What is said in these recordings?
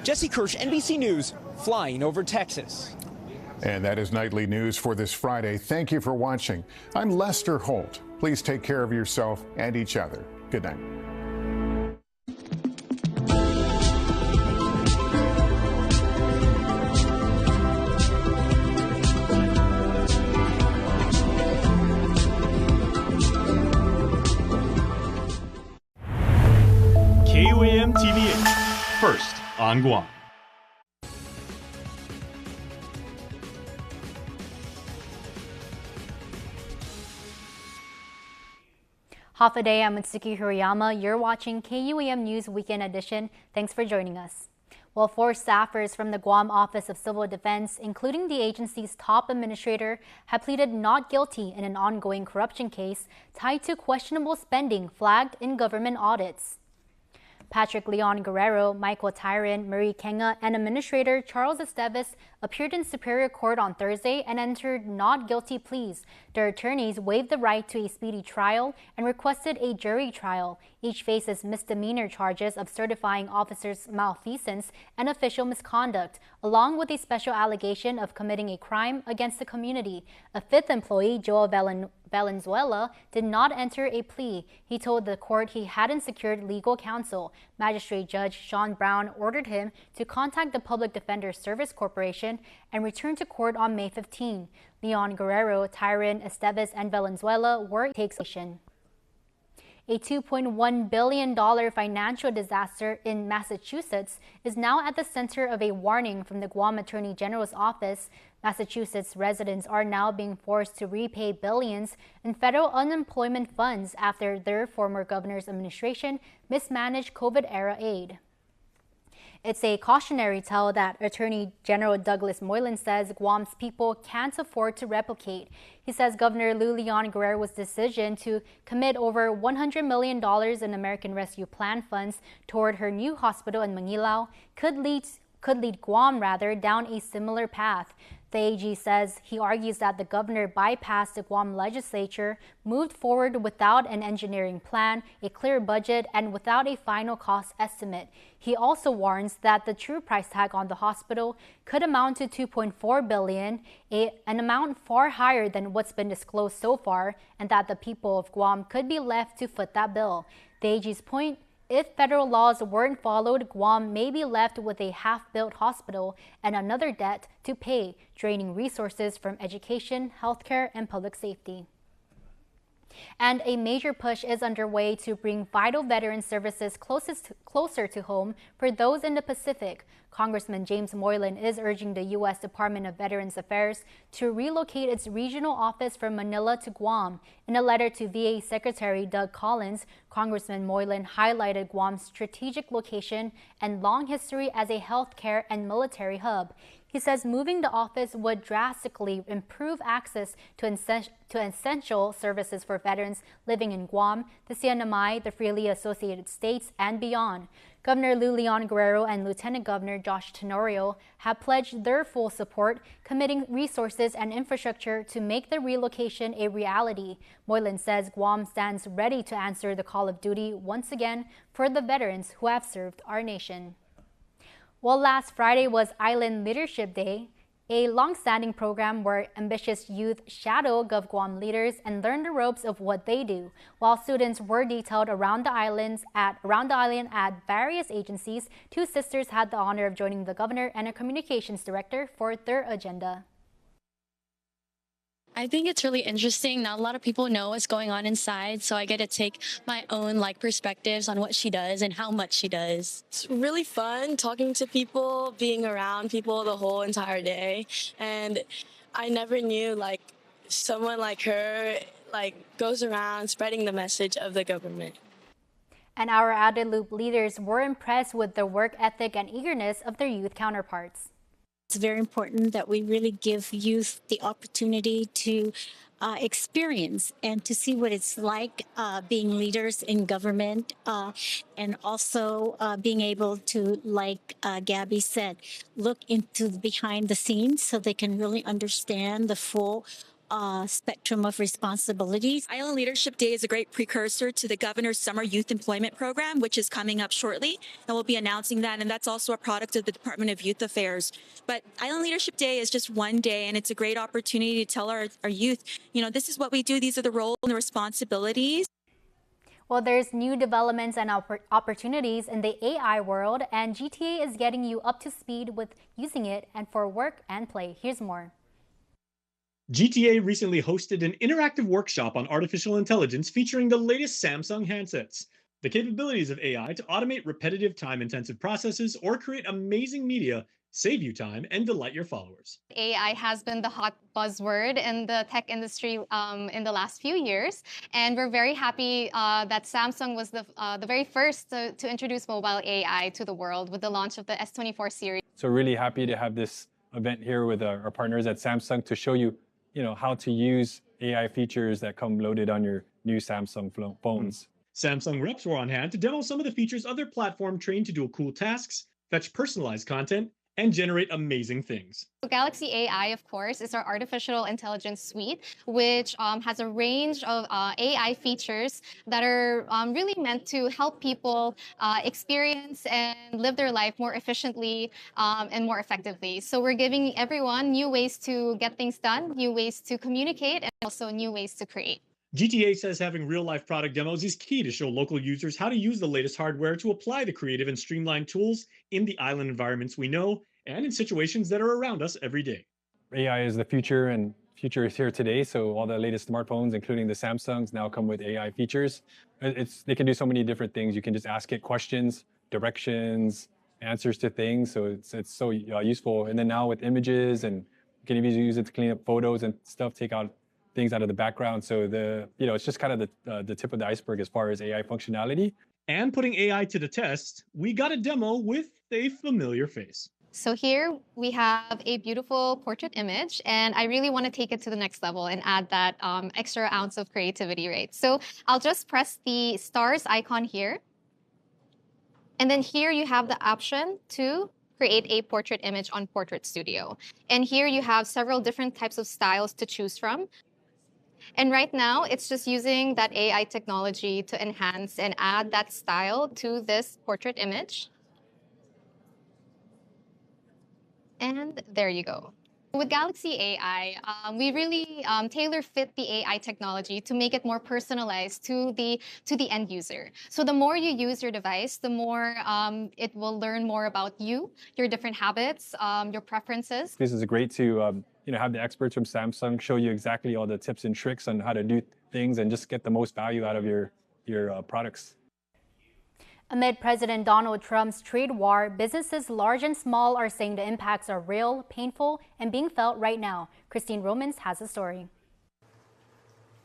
Jesse Kirsch, NBC News, flying over Texas. And that is nightly news for this Friday. Thank you for watching. I'm Lester Holt. Please take care of yourself and each other. Good night. KUAM TV8, first on Guam. Half a day, I'm Mitsuki Hirayama. You're watching KUAM News Weekend Edition. Thanks for joining us. Well, 4 staffers from the Guam Office of Civil Defense, including the agency's top administrator, have pleaded not guilty in an ongoing corruption case tied to questionable spending flagged in government audits. Patrick Leon Guerrero, Michael Tyron, Marie Kenga, and Administrator Charles Esteves appeared in Superior Court on Thursday and entered not guilty pleas. Their attorneys waived the right to a speedy trial and requested a jury trial. Each faces misdemeanor charges of certifying officers' malfeasance and official misconduct, along with a special allegation of committing a crime against the community. A 5th employee, Joel Valenzuela, did not enter a plea. He told the court he hadn't secured legal counsel. Magistrate Judge Sean Brown ordered him to contact the Public Defender Service Corporation and return to court on May 15. Leon Guerrero, Tyron, Esteves, and Valenzuela were taken. A $2.1 billion financial disaster in Massachusetts is now at the center of a warning from the Guam Attorney General's office. Massachusetts residents are now being forced to repay billions in federal unemployment funds after their former governor's administration mismanaged COVID-era aid. It's a cautionary tale that Attorney General Douglas Moylan says Guam's people can't afford to replicate. He says Governor Lou Leon Guerrero's decision to commit over $100 million in American Rescue Plan funds toward her new hospital in Manilao could lead Guam down a similar path. The AG says he argues that the governor bypassed the Guam legislature, moved forward without an engineering plan, a clear budget, and without a final cost estimate. He also warns that the true price tag on the hospital could amount to $2.4 billion, an amount far higher than what's been disclosed so far, and that the people of Guam could be left to foot that bill. The AG's point: if federal laws weren't followed, Guam may be left with a half-built hospital and another debt to pay, draining resources from education, healthcare, and public safety. And a major push is underway to bring vital veteran services closer to home for those in the Pacific. Congressman James Moylan is urging the U.S. Department of Veterans Affairs to relocate its regional office from Manila to Guam. In a letter to VA Secretary Doug Collins, Congressman Moylan highlighted Guam's strategic location and long history as a healthcare and military hub. He says moving the office would drastically improve access to essential services for veterans living in Guam, the CNMI, the Freely Associated States, and beyond. Governor Lou Leon Guerrero and Lieutenant Governor Josh Tenorio have pledged their full support, committing resources and infrastructure to make the relocation a reality. Moylan says Guam stands ready to answer the call of duty once again for the veterans who have served our nation. Well, last Friday was Island Leadership Day, a long-standing program where ambitious youth shadow Gov Guam leaders and learn the ropes of what they do. While students were detailed around the island at various agencies, 2 sisters had the honor of joining the governor and a communications director for their agenda. I think it's really interesting. Not a lot of people know what's going on inside, so I get to take my own perspectives on what she does and how much she does. It's really fun talking to people, being around people the whole entire day, and I never knew someone like her goes around spreading the message of the government. And our Outer Loop leaders were impressed with the work ethic and eagerness of their youth counterparts. It's very important that we really give youth the opportunity to experience and to see what it's like being leaders in government, and also being able to, like Gabby said, look into behind the scenes so they can really understand the full spectrum of responsibilities. Island Leadership Day is a great precursor to the Governor's Summer Youth Employment Program, which is coming up shortly, and we'll be announcing that, and that's also a product of the Department of Youth Affairs. But Island Leadership Day is just one day, and it's a great opportunity to tell our youth, this is what we do, these are the roles and the responsibilities. Well, there's new developments and opportunities in the AI world, and GTA is getting you up to speed with using it and for work and play. Here's more. GTA recently hosted an interactive workshop on artificial intelligence featuring the latest Samsung handsets. The capabilities of AI to automate repetitive, time-intensive processes or create amazing media, save you time, and delight your followers. AI has been the hot buzzword in the tech industry in the last few years, and we're very happy that Samsung was the very first to introduce mobile AI to the world with the launch of the S24 series. So really happy to have this event here with our partners at Samsung to show you, how to use AI features that come loaded on your new Samsung phones. Samsung reps were on hand to demo some of the features of their platform trained to do cool tasks, fetch personalized content, and generate amazing things. Galaxy AI, of course, is our artificial intelligence suite, which has a range of AI features that are really meant to help people experience and live their life more efficiently and more effectively. So we're giving everyone new ways to get things done, new ways to communicate, and also new ways to create. GTA says having real-life product demos is key to show local users how to use the latest hardware to apply the creative and streamlined tools in the island environments we know and in situations that are around us every day. AI is the future, and future is here today. So all the latest smartphones, including the Samsungs, now come with AI features. They can do so many different things. You can just ask it questions, directions, answers to things. So it's so useful. And then now with images, and you can even use it to clean up photos and stuff, take out things out of the background. So it's just kind of the tip of the iceberg as far as AI functionality. And putting AI to the test, we got a demo with a familiar face. So here we have a beautiful portrait image, and I really want to take it to the next level and add that extra ounce of creativity, right? So I'll just press the stars icon here. And then here you have the option to create a portrait image on Portrait Studio. And here you have several different types of styles to choose from. And right now, it's just using that AI technology to enhance and add that style to this portrait image. And there you go. With Galaxy AI, we really tailor fit the AI technology to make it more personalized to the end user. So the more you use your device, the more it will learn more about you, your different habits, your preferences. This is great to have the experts from Samsung show you exactly all the tips and tricks on how to do things and just get the most value out of your products. Amid President Donald Trump's trade war, businesses large and small are saying the impacts are real, painful, and being felt right now. Christine Romans has a story.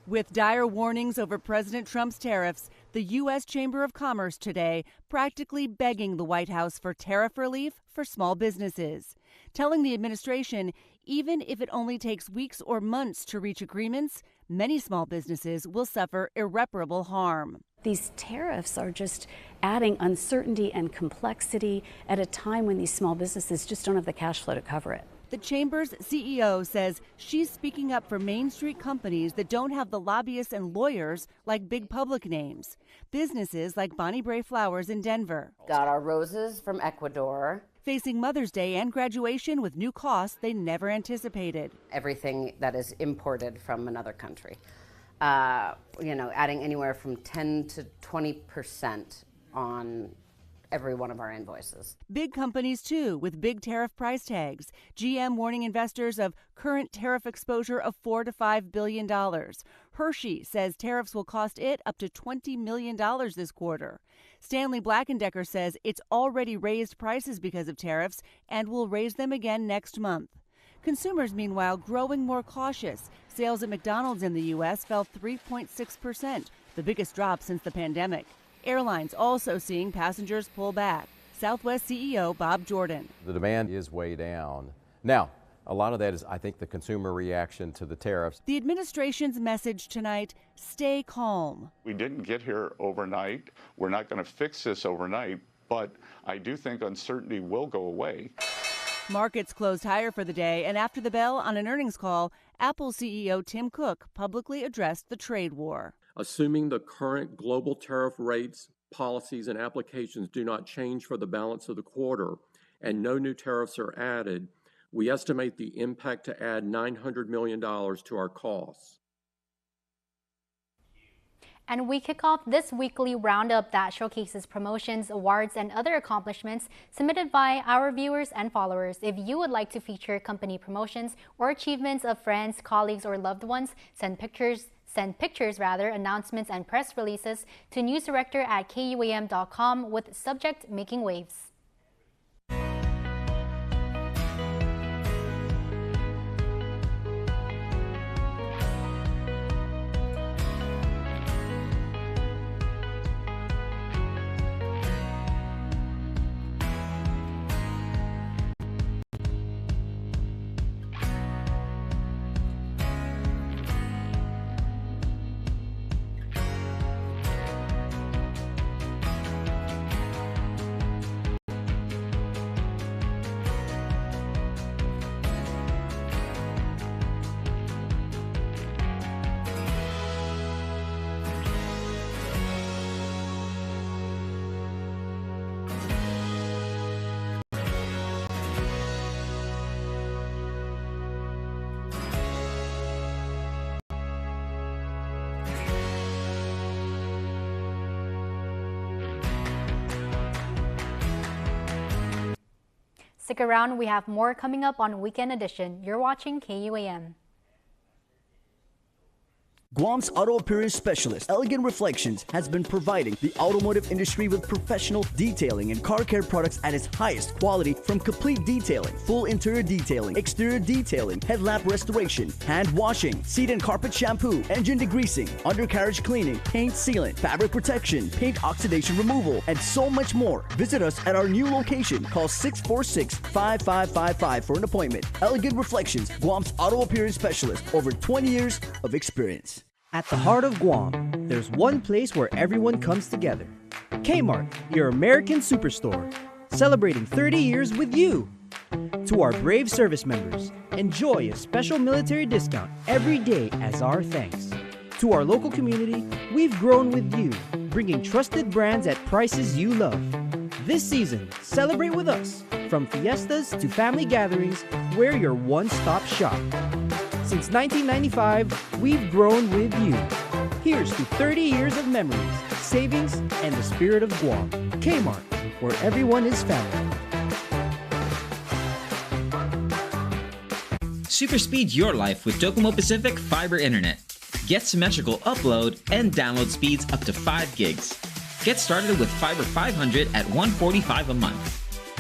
With dire warnings over President Trump's tariffs, the U.S. Chamber of Commerce today practically begging the White House for tariff relief for small businesses, telling the administration even if it only takes weeks or months to reach agreements, many small businesses will suffer irreparable harm. These tariffs are just adding uncertainty and complexity at a time when these small businesses just don't have the cash flow to cover it. The Chamber's CEO says she's speaking up for Main Street companies that don't have the lobbyists and lawyers like big public names. Businesses like Bonnie Bray Flowers in Denver. Got our roses from Ecuador. Facing Mother's Day and graduation with new costs they never anticipated. Everything that is imported from another country. Adding anywhere from 10 to 20% on every one of our invoices. Big companies, too, with big tariff price tags. GM warning investors of current tariff exposure of $4 to $5 billion. Hershey says tariffs will cost it up to $20 million this quarter. Stanley Black & Decker says it's already raised prices because of tariffs and will raise them again next month. Consumers, meanwhile, growing more cautious. Sales at McDonald's in the U.S. fell 3.6%, the biggest drop since the pandemic. Airlines also seeing passengers pull back. Southwest CEO Bob Jordan. The demand is way down. Now, a lot of that is, I think, the consumer reaction to the tariffs. The administration's message tonight, stay calm. We didn't get here overnight. We're not going to fix this overnight, but I do think uncertainty will go away. Markets closed higher for the day, and after the bell on an earnings call, Apple CEO Tim Cook publicly addressed the trade war. Assuming the current global tariff rates, policies, and applications do not change for the balance of the quarter and no new tariffs are added, we estimate the impact to add $900 million to our costs. And we kick off this weekly roundup that showcases promotions, awards, and other accomplishments submitted by our viewers and followers. If you would like to feature company promotions or achievements of friends, colleagues, or loved ones, send pictures, announcements, and press releases to newsdirector@kuam.com with subject Making Waves. Stick around, we have more coming up on Weekend Edition. You're watching KUAM. Guam's auto appearance specialist, Elegant Reflections, has been providing the automotive industry with professional detailing and car care products at its highest quality, from complete detailing, full interior detailing, exterior detailing, headlamp restoration, hand washing, seat and carpet shampoo, engine degreasing, undercarriage cleaning, paint sealant, fabric protection, paint oxidation removal, and so much more. Visit us at our new location. Call 646-5555 for an appointment. Elegant Reflections, Guam's auto appearance specialist, over 20 years of experience. At the heart of Guam, there's one place where everyone comes together. Kmart, your American superstore, celebrating 30 years with you. To our brave service members, enjoy a special military discount every day as our thanks. To our local community, we've grown with you, bringing trusted brands at prices you love. This season, celebrate with us. From fiestas to family gatherings, we're your one-stop shop. Since 1995, we've grown with you. Here's to 30 years of memories, savings, and the spirit of Guam. Kmart, where everyone is family. Super speed your life with Docomo Pacific Fiber Internet. Get symmetrical upload and download speeds up to 5 gigs. Get started with Fiber 500 at $145 a month,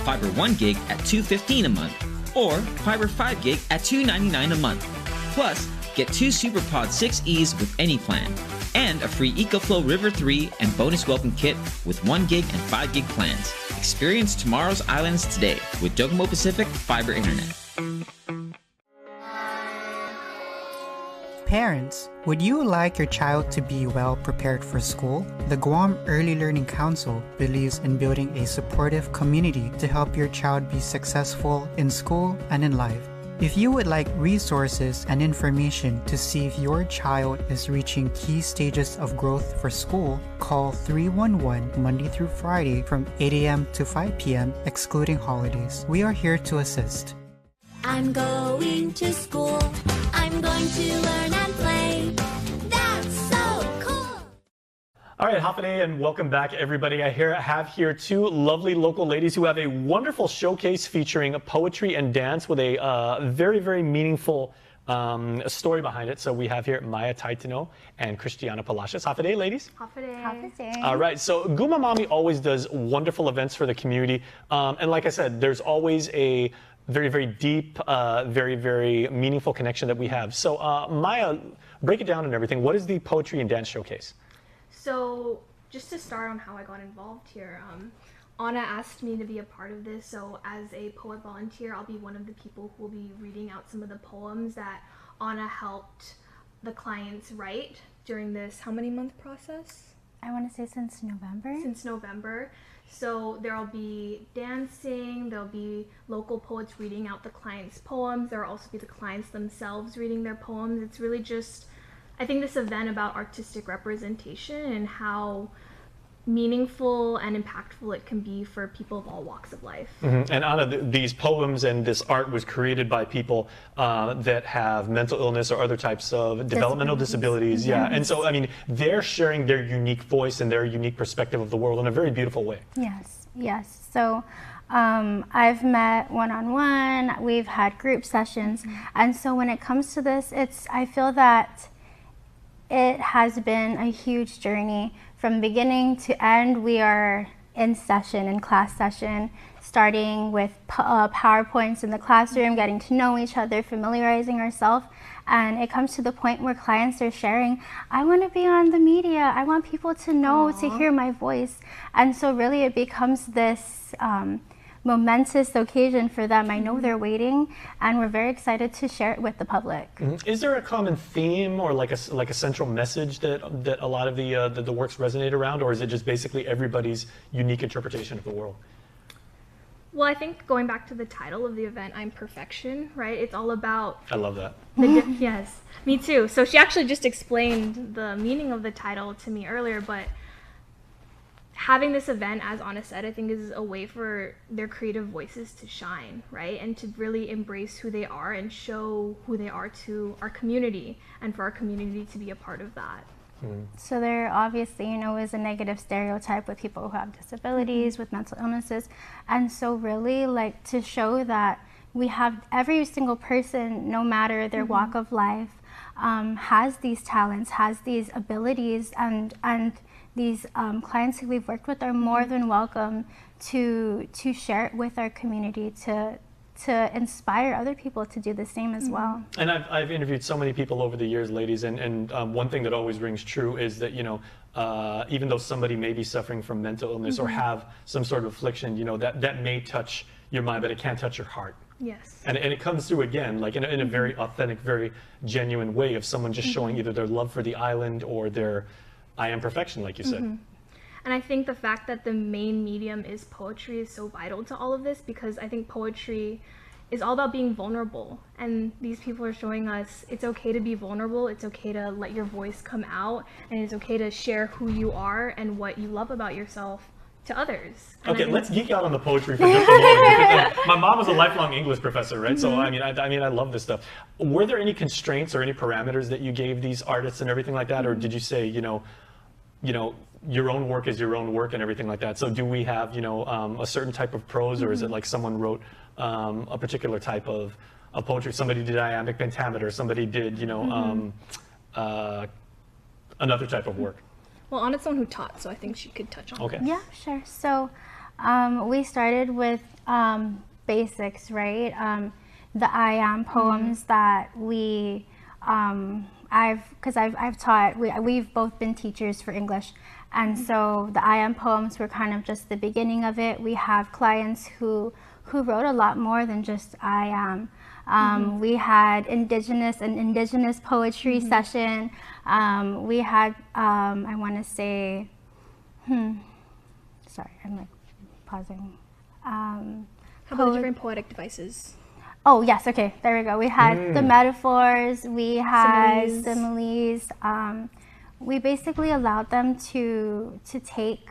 Fiber 1 gig at $215 a month, or Fiber 5 gig at $299 a month. Plus, get 2 SuperPod 6Es with any plan, and a free EcoFlow River 3 and bonus welcome kit with 1 gig and 5 gig plans. Experience tomorrow's islands today with Docomo Pacific Fiber Internet. Parents, would you like your child to be well prepared for school? The Guam Early Learning Council believes in building a supportive community to help your child be successful in school and in life. If you would like resources and information to see if your child is reaching key stages of growth for school, call 311 Monday through Friday from 8 a.m. to 5 p.m. excluding holidays. We are here to assist. I'm going to school. I'm going to learn and play. That's so cool. All right, Hafade, and welcome back, everybody. I have here 2 lovely local ladies who have a wonderful showcase featuring poetry and dance with a very, very meaningful story behind it. So we have here Maya Taitino and Christiana Palacios. Hafade, ladies. Hafade. All right, so Guma Mami always does wonderful events for the community. And like I said, there's always a very, very deep, very, very meaningful connection that we have. So Maya, break it down and everything. What is the poetry and dance showcase? So just to start on how I got involved here, Anna asked me to be a part of this, so as a poet volunteer, I'll be one of the people who will be reading out some of the poems that Anna helped the clients write during this how many month process? I want to say since November. Since November. So there'll be dancing, there'll be local poets reading out the clients' poems, there'll also be the clients themselves reading their poems. It's really just, I think, this event about artistic representation and how meaningful and impactful it can be for people of all walks of life. And Anna, these poems and this art was created by people that have mental illness or other types of developmental disabilities. Yeah, and so, I mean, they're sharing their unique voice and their unique perspective of the world in a very beautiful way. Yes, yes. So I've met one-on-one, we've had group sessions, and so when it comes to this, I feel that it has been a huge journey. From beginning to end, we are in session, in class session, starting with PowerPoints in the classroom, getting to know each other, familiarizing ourselves. And it comes to the point where clients are sharing, I want to be on the media. I want people to know, to hear my voice. And so really it becomes this momentous occasion for them. I know they're waiting, and we're very excited to share it with the public. Is there a common theme or like a central message that a lot of the works resonate around, or is it just basically everybody's unique interpretation of the world? Well, I think going back to the title of the event, I'm Perfection, right? It's all about... I love that. Yes, me too. So she actually just explained the meaning of the title to me earlier, but having this event, as Anna said, I think is a way for their creative voices to shine, right? And to really embrace who they are and show who they are to our community, and for our community to be a part of that. So there obviously, is a negative stereotype with people who have disabilities, with mental illnesses. And so really like to show that we have every single person, no matter their walk of life, has these talents, has these abilities, and these clients who we've worked with are more than welcome to share it with our community, to inspire other people to do the same as well. And I've interviewed so many people over the years, ladies, and one thing that always rings true is that, even though somebody may be suffering from mental illness or have some sort of affliction, that may touch your mind, but it can't touch your heart. Yes. And it comes through again, like in a very authentic, very genuine way of someone just showing either their love for the island or their I am perfection, like you said. And I think the fact that the main medium is poetry is so vital to all of this, because I think poetry is all about being vulnerable. And these people are showing us it's okay to be vulnerable, it's okay to let your voice come out, and it's okay to share who you are and what you love about yourself to others. And Okay, let's geek out on the poetry for just a moment. Because, my mom was a lifelong English professor, right? So I love this stuff. Were there any constraints or any parameters that you gave these artists and everything like that, or did you say, your own work is your own work and everything like that? So do we have, a certain type of prose, or is it like someone wrote a particular type of poetry? Somebody did iambic pentameter, somebody did, another type of work. Well, Anna's someone who taught, so I think she could touch on Okay. that. Yeah, sure. So we started with basics, right? The I am poems that we, I've taught, we've both been teachers for English. And so the I am poems were kind of just the beginning of it. We have clients who wrote a lot more than just I am. We had indigenous poetry session. We had, I want to say, sorry, I'm like pausing. How about the different poetic devices? Oh yes, okay, there we go. We had the metaphors, we had similes. We basically allowed them to take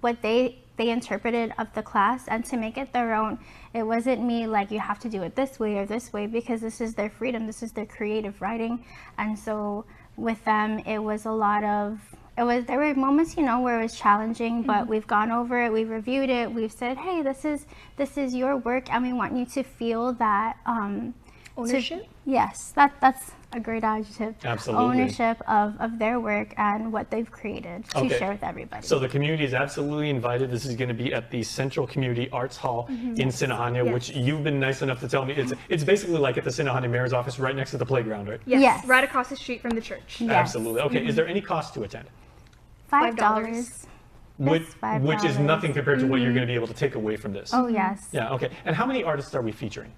what they interpreted of the class and to make it their own. It wasn't me like, you have to do it this way or this way, because this is their freedom, this is their creative writing. And so with them, it was a lot of, there were moments, where it was challenging, but we've gone over it, we've reviewed it, we've said, hey, this is your work, and we want you to feel that ownership? Yes, that's a great adjective. Absolutely. Ownership of their work and what they've created to share with everybody. So the community is absolutely invited. This is going to be at the Central Community Arts Hall in Sinahania, which you've been nice enough to tell me. It's basically like at the Sinahania Mayor's office right next to the playground, right? Yes, right across the street from the church. Yes. Absolutely. Okay, is there any cost to attend? $5. Which is nothing compared to what you're going to be able to take away from this. Oh, yes. Yeah, okay. And how many artists are we featuring?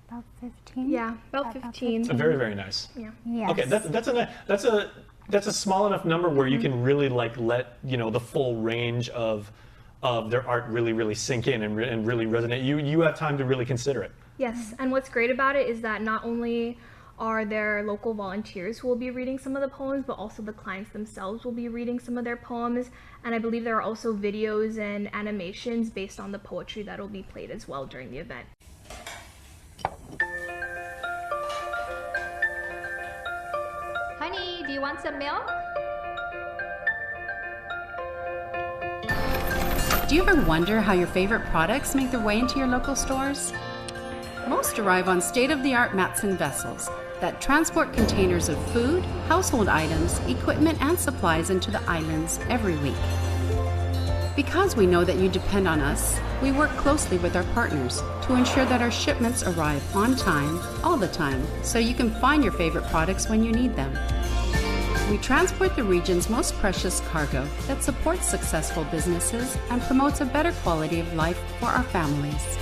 About 15. Yeah, about 15. Very, very nice. Yeah. Yes. Okay, that's a small enough number where you can really like let the full range of of their art really sink in and really resonate, you have time to really consider it. Yes, and what's great about it is that not only are there local volunteers who will be reading some of the poems, but also the clients themselves will be reading some of their poems. And I believe there are also videos and animations based on the poetry that will be played as well during the event. Honey, do you want some milk? Do you ever wonder how your favorite products make their way into your local stores? Most arrive on state-of-the-art Matson vessels that transport containers of food, household items, equipment, and supplies into the islands every week. Because we know that you depend on us, we work closely with our partners to ensure that our shipments arrive on time, all the time, so you can find your favorite products when you need them. We transport the region's most precious cargo that supports successful businesses and promotes a better quality of life for our families.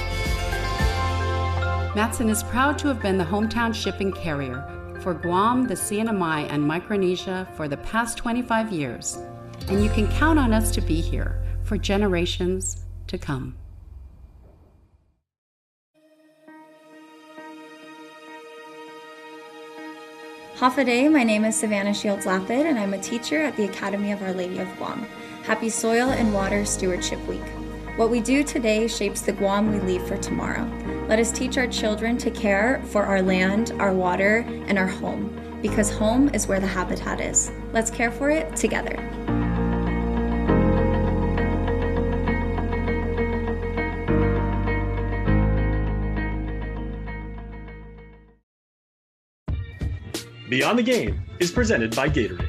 Matson is proud to have been the hometown shipping carrier for Guam, the CNMI, and Micronesia for the past 25 years, and you can count on us to be here for generations to come. Hafa, my name is Savannah Shields Lapid, and I'm a teacher at the Academy of Our Lady of Guam. Happy Soil and Water Stewardship Week. What we do today shapes the Guam we leave for tomorrow. Let us teach our children to care for our land, our water, and our home, because home is where the habitat is. Let's care for it together. Beyond the Game is presented by Gatorade.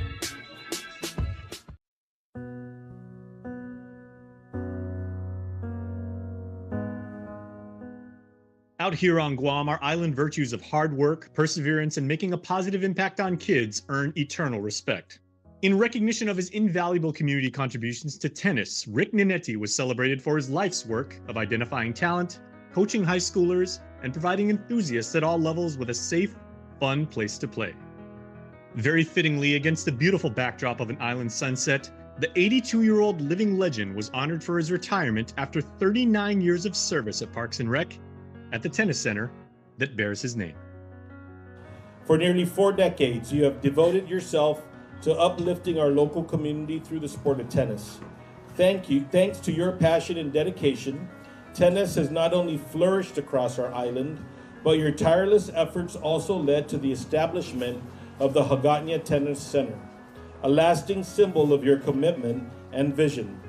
Out here on Guam, our island virtues of hard work, perseverance, and making a positive impact on kids earn eternal respect. In recognition of his invaluable community contributions to tennis, Rick Ninete was celebrated for his life's work of identifying talent, coaching high schoolers, and providing enthusiasts at all levels with a safe, fun place to play. Very fittingly, against the beautiful backdrop of an island sunset, the 82-year-old living legend was honored for his retirement after 39 years of service at Parks and Rec at the tennis center that bears his name. For nearly 4 decades, you have devoted yourself to uplifting our local community through the sport of tennis. Thanks to your passion and dedication, tennis has not only flourished across our island, but your tireless efforts also led to the establishment of the Hagåtña Tennis Center, a lasting symbol of your commitment and vision.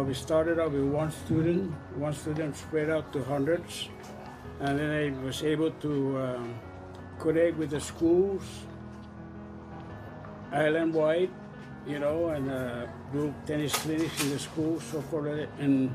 We started out with one student spread out to hundreds, and then I was able to connect with the schools, island-wide, and do tennis clinics in the schools, so forth, and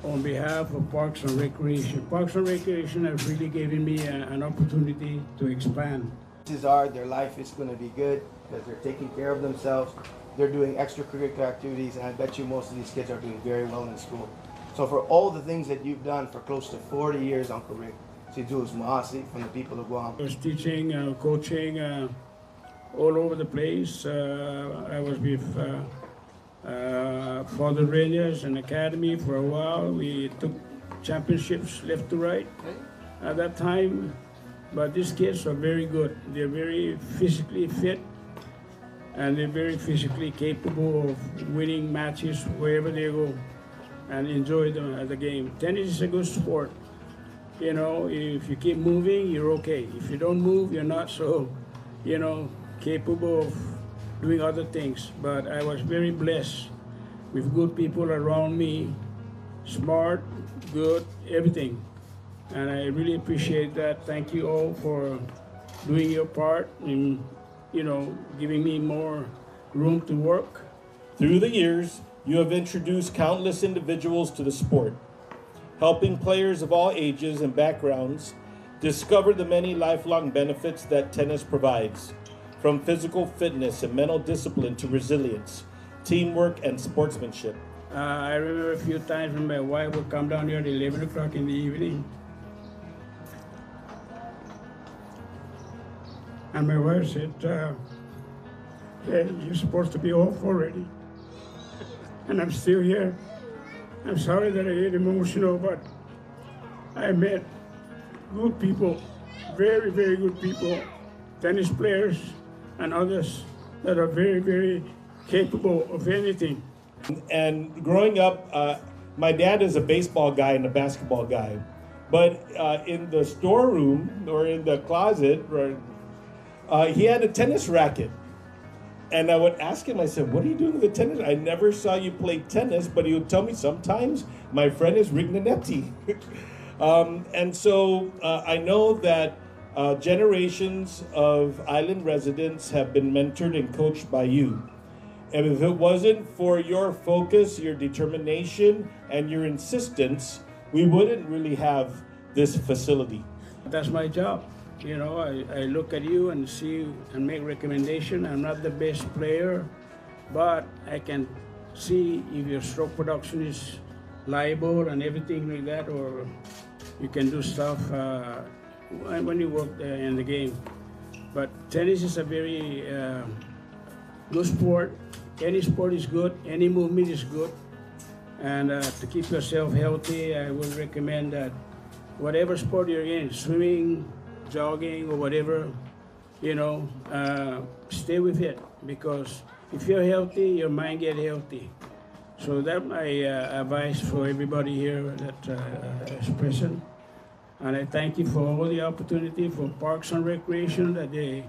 on behalf of Parks and Recreation. Parks and Recreation have really given me an opportunity to expand. Their life is going to be good because they're taking care of themselves. They're doing extracurricular activities, and I bet you most of these kids are doing very well in school. So for all the things that you've done for close to 40 years, Uncle Rick, Sidus Maasi from the people of Guam. I was teaching, coaching all over the place. I was with Father Reyes and Academy for a while. We took championships left to right at that time. But these kids are very good. They're very physically fit, and they're very physically capable of winning matches wherever they go and enjoy the game. Tennis is a good sport. If you keep moving, you're okay. If you don't move, you're not so, capable of doing other things. But I was very blessed with good people around me, smart, good, everything. And I really appreciate that. Thank you all for doing your part in, giving me more room to work. Through the years, you have introduced countless individuals to the sport, helping players of all ages and backgrounds discover the many lifelong benefits that tennis provides, from physical fitness and mental discipline to resilience, teamwork, and sportsmanship. I remember a few times when my wife would come down here at 11 o'clock in the evening. And my wife said, hey, you're supposed to be off already. and I'm still here. I'm sorry that I get emotional, but I met good people, very, very good people, tennis players and others that are very, very capable of anything. And growing up, my dad is a baseball guy and a basketball guy. But in the storeroom or in the closet, he had a tennis racket. And I would ask him, I said, what are you doing with the tennis? I never saw you play tennis, but he would tell me sometimes my friend is Ninete. And so I know that generations of island residents have been mentored and coached by you. And if it wasn't for your focus, your determination, and your insistence, we wouldn't really have this facility. That's my job. You know, I look at you and see and make recommendation. I'm not the best player, but I can see if your stroke production is liable and everything like that, or you can do stuff when you work in the game. But tennis is a very good sport. Any sport is good. Any movement is good. And to keep yourself healthy, I would recommend that whatever sport you're in, swimming, jogging, or whatever, you know, stay with it, because if you're healthy, your mind gets healthy. So that's my advice for everybody here that is present. And I thank you for all the opportunity for Parks and Recreation that they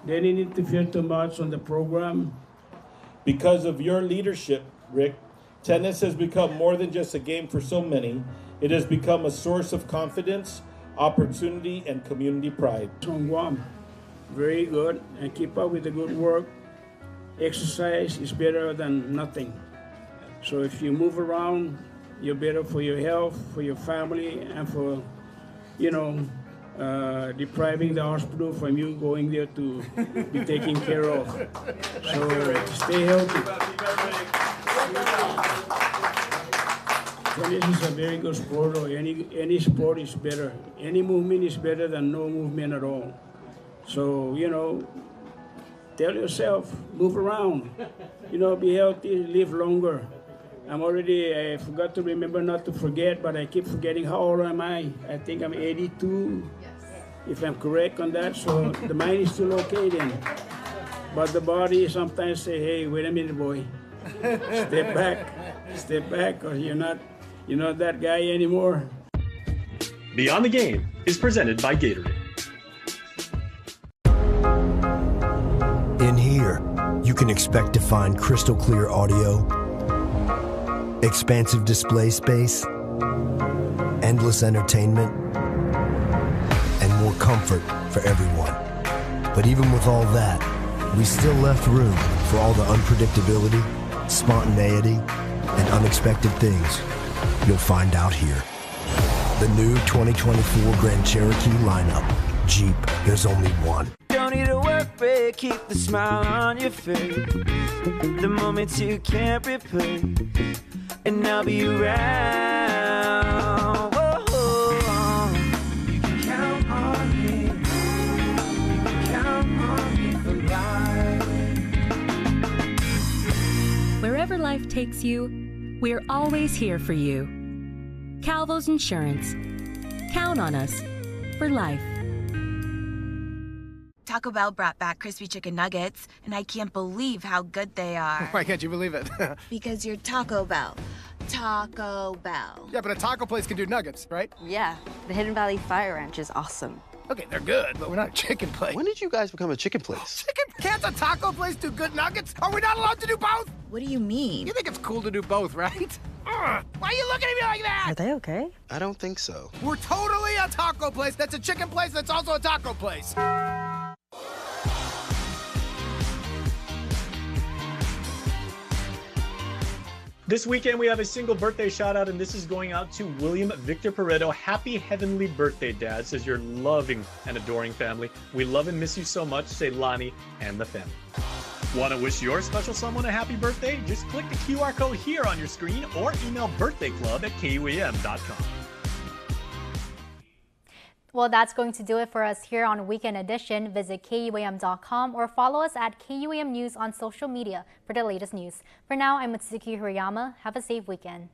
didn't interfere too much on the program. Because of your leadership, Rick, tennis has become more than just a game for so many. It has become a source of confidence, opportunity, and community pride. On Guam, very good, and keep up with the good work. Exercise is better than nothing. So if you move around, you're better for your health, for your family, and for, you know, depriving the hospital from you going there to be taken care of. So stay healthy. Tennis is a very good sport, or any sport is better. Any movement is better than no movement at all. So, you know, tell yourself, move around, you know, be healthy, live longer. I forgot to remember not to forget, but I keep forgetting how old am I? I think I'm 82, if I'm correct on that, so the mind is still okay then. But the body sometimes say, hey, wait a minute, boy, step back, or you're not that guy anymore. Beyond the Game is presented by Gatorade. In here, you can expect to find crystal clear audio, expansive display space, endless entertainment, and more comfort for everyone. But even with all that, we still left room for all the unpredictability, spontaneity, and unexpected things you'll find out here. The new 2024 Grand Cherokee lineup. Jeep, there's only one. Don't need to worry, keep the smile on your face. The moments you can't replace, and I'll be around. Whoa. You can count on me. You can count on me for life. Wherever life takes you, we're always here for you. Calvo's Insurance. Count on us for life. Taco Bell brought back crispy chicken nuggets, and I can't believe how good they are. Why can't you believe it? Because you're Taco Bell. Taco Bell. Yeah, but a taco place can do nuggets, right? Yeah, the Hidden Valley Fire Ranch is awesome. Okay, they're good, but we're not a chicken place. When did you guys become a chicken place? Chicken? Can't a taco place do good nuggets? Are we not allowed to do both? What do you mean? You think it's cool to do both, right? Why are you looking at me like that? Are they okay? I don't think so. We're totally a taco place that's a chicken place that's also a taco place. This weekend, we have a single birthday shout out, and this is going out to William Victor Pareto. Happy heavenly birthday, Dad, says your loving and adoring family. We love and miss you so much, say Lonnie and the family. Want to wish your special someone a happy birthday? Just click the QR code here on your screen or email birthdayclub@kuam.com. Well, that's going to do it for us here on Weekend Edition. Visit KUAM.com or follow us at KUAM News on social media for the latest news. For now, I'm Mitsuki Hirayama. Have a safe weekend.